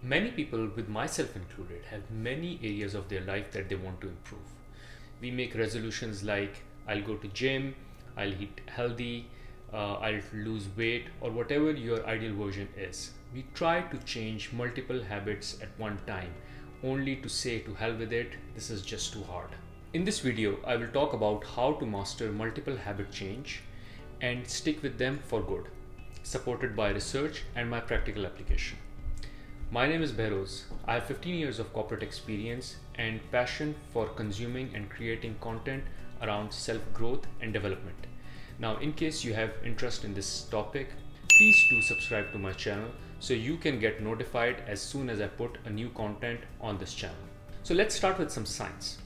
Many people, with myself included, have many areas of their life that they want to improve. We make resolutions like I'll go to gym, I'll eat healthy, I'll lose weight, or whatever your ideal version is. We try to change multiple habits at one time, only to say to hell with it, this is just too hard. In this video, I will talk about how to master multiple habit change and stick with them for good, supported by research and my practical application. My name is Behroz. I have 15 years of corporate experience and passion for consuming and creating content around self-growth and development. Now, in case you have interest in this topic, please do subscribe to my channel so you can get notified as soon as I put a new content on this channel. So let's start with some science.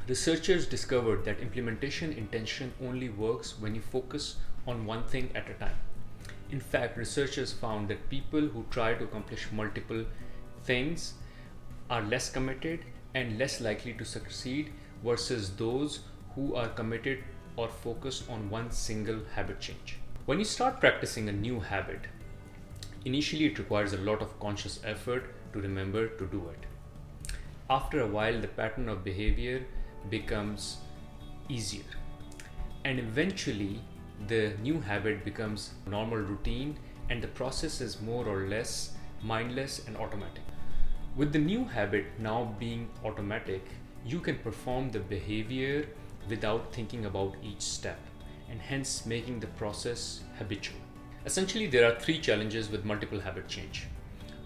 Researchers discovered that implementation intention only works when you focus on one thing at a time. In fact, researchers found that people who try to accomplish multiple things are less committed and less likely to succeed versus those who are committed or focused on one single habit change. When you start practicing a new habit, initially it requires a lot of conscious effort to remember to do it. After a while, the pattern of behavior becomes easier, and eventually the new habit becomes normal routine and the process is more or less mindless and automatic. With the new habit now being automatic, you can perform the behavior without thinking about each step, and hence making the process habitual. Essentially, there are three challenges with multiple habit change.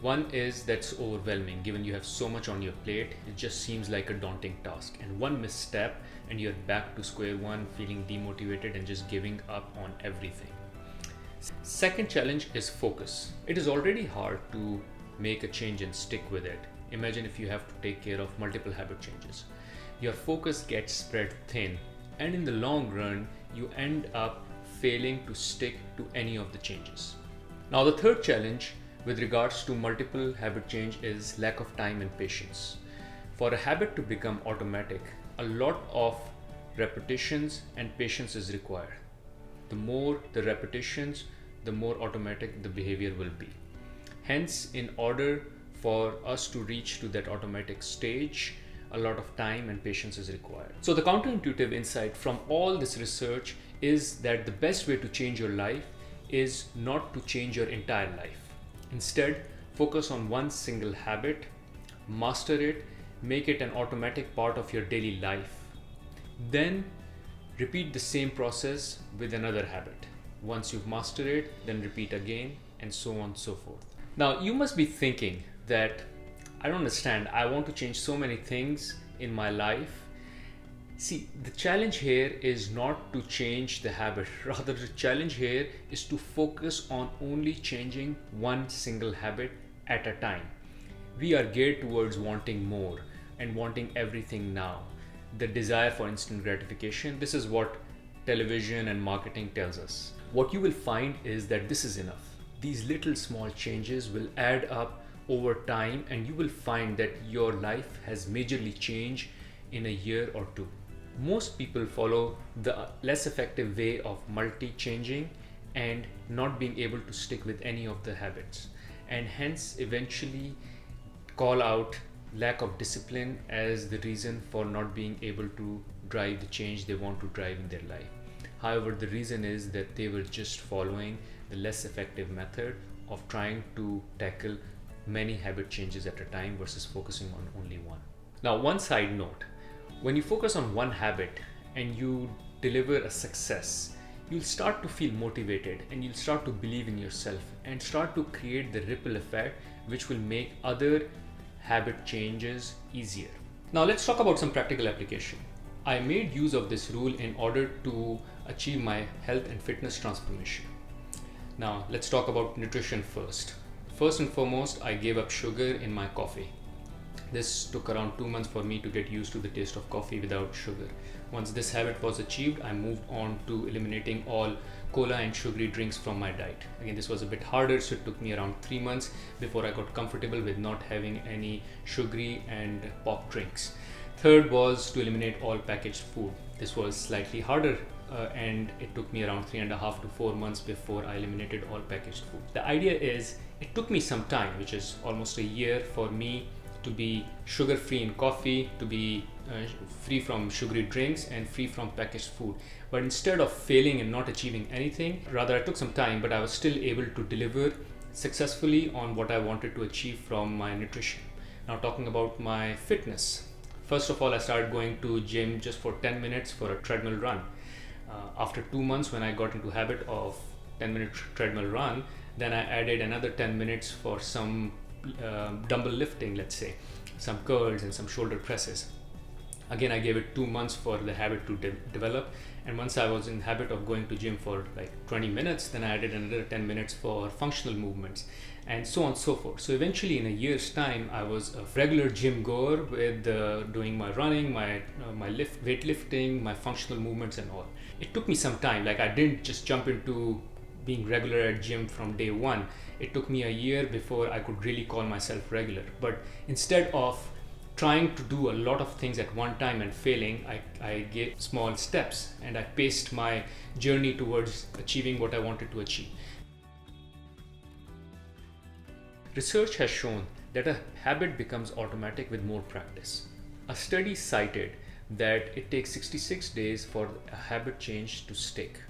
One is that's overwhelming. Given you have so much on your plate, it just seems like a daunting task, and one misstep and you're back to square one, feeling demotivated and just giving up on everything. Second challenge is focus. It is already hard to make a change and stick with it. Imagine if you have to take care of multiple habit changes. Your focus gets spread thin, and in the long run, you end up failing to stick to any of the changes. Now, the third challenge with regards to multiple habit change is lack of time and patience. For a habit to become automatic, a lot of repetitions and patience is required. The more the repetitions, the more automatic the behavior will be. Hence, in order for us to reach to that automatic stage, a lot of time and patience is required. So the counterintuitive insight from all this research is that the best way to change your life is not to change your entire life. Instead, focus on one single habit, master it, make it an automatic part of your daily life. Then repeat the same process with another habit. Once you've mastered it, then repeat again, and so on and so forth. Now, you must be thinking that I don't understand. I want to change so many things in my life. See, the challenge here is not to change the habit. Rather, the challenge here is to focus on only changing one single habit at a time. We are geared towards wanting more and wanting everything now. The desire for instant gratification, this is what television and marketing tells us. What you will find is that this is enough. These little small changes will add up over time, and you will find that your life has majorly changed in a year or two. Most people follow the less effective way of multi-changing and not being able to stick with any of the habits, and hence eventually call out lack of discipline as the reason for not being able to drive the change they want to drive in their life. However, the reason is that they were just following the less effective method of trying to tackle many habit changes at a time versus focusing on only one. Now, one side note. When you focus on one habit and you deliver a success, you'll start to feel motivated and you'll start to believe in yourself and start to create the ripple effect which will make other habit changes easier. Now, let's talk about some practical application. I made use of this rule in order to achieve my health and fitness transformation. Now, let's talk about nutrition first. First and foremost, I gave up sugar in my coffee. This took around 2 months for me to get used to the taste of coffee without sugar. Once this habit was achieved, I moved on to eliminating all cola and sugary drinks from my diet. Again, this was a bit harder, so it took me around 3 months before I got comfortable with not having any sugary and pop drinks. Third was to eliminate all packaged food. This was slightly harder and it took me around 3.5 to 4 months before I eliminated all packaged food. The idea is It took me some time, which is almost a year, for me to be sugar free in coffee, to be free from sugary drinks and free from packaged food. But instead of failing and not achieving anything, rather I took some time, but I was still able to deliver successfully on what I wanted to achieve from my nutrition. Now, talking about my fitness, first of all, I started going to gym just for 10 minutes for a treadmill run. After 2 months, when I got into habit of 10-minute treadmill run, then I added another 10 minutes for some dumbbell lifting, let's say some curls and some shoulder presses. Again, I gave it 2 months for the habit to develop, and once I was in habit of going to gym for like 20 minutes, then I added another 10 minutes for functional movements, and so on and so forth. So eventually in a year's time, I was a regular gym goer with doing my running, my weightlifting, my functional movements and all. It took me some time. Like, I didn't just jump into being regular at gym from day one. It took me a year before I could really call myself regular. But instead of trying to do a lot of things at one time and failing, I gave small steps and I paced my journey towards achieving what I wanted to achieve. Research has shown that a habit becomes automatic with more practice. A study cited that it takes 66 days for a habit change to stick.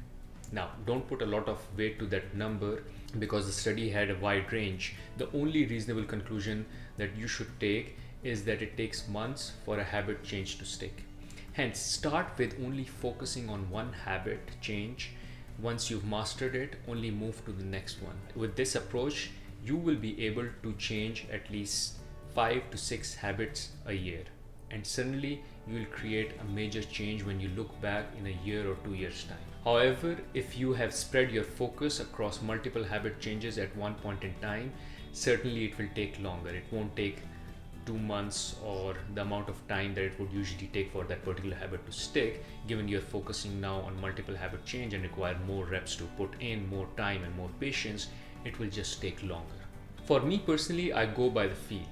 Now, don't put a lot of weight to that number because the study had a wide range. The only reasonable conclusion that you should take is that it takes months for a habit change to stick. Hence, start with only focusing on one habit change. Once you've mastered it, only move to the next one. With this approach, you will be able to change at least 5 to 6 habits a year. And suddenly you will create a major change when you look back in a year or 2 years' time. However, if you have spread your focus across multiple habit changes at one point in time, certainly it will take longer. It won't take 2 months or the amount of time that it would usually take for that particular habit to stick, given you're focusing now on multiple habit change and require more reps to put in, more time and more patience. It will just take longer. For me personally, I go by the feel.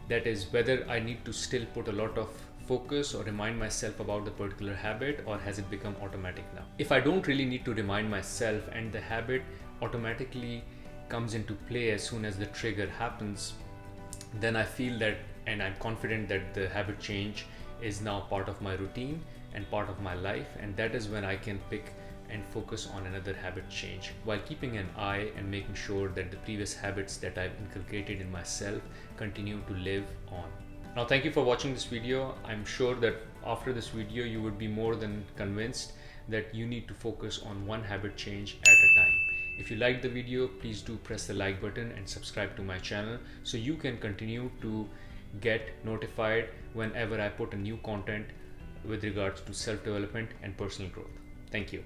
That is, whether I need to still put a lot of focus or remind myself about the particular habit, or has it become automatic now. If I don't really need to remind myself and the habit automatically comes into play as soon as the trigger happens, then I feel that, and I'm confident that the habit change is now part of my routine and part of my life, and that is when I can pick and focus on another habit change while keeping an eye and making sure that the previous habits that I've inculcated in myself continue to live on. Now, thank you for watching this video. I'm sure that after this video you would be more than convinced that you need to focus on one habit change at a time. If you liked the video, please do press the like button and subscribe to my channel so you can continue to get notified whenever I put a new content with regards to self-development and personal growth. Thank you.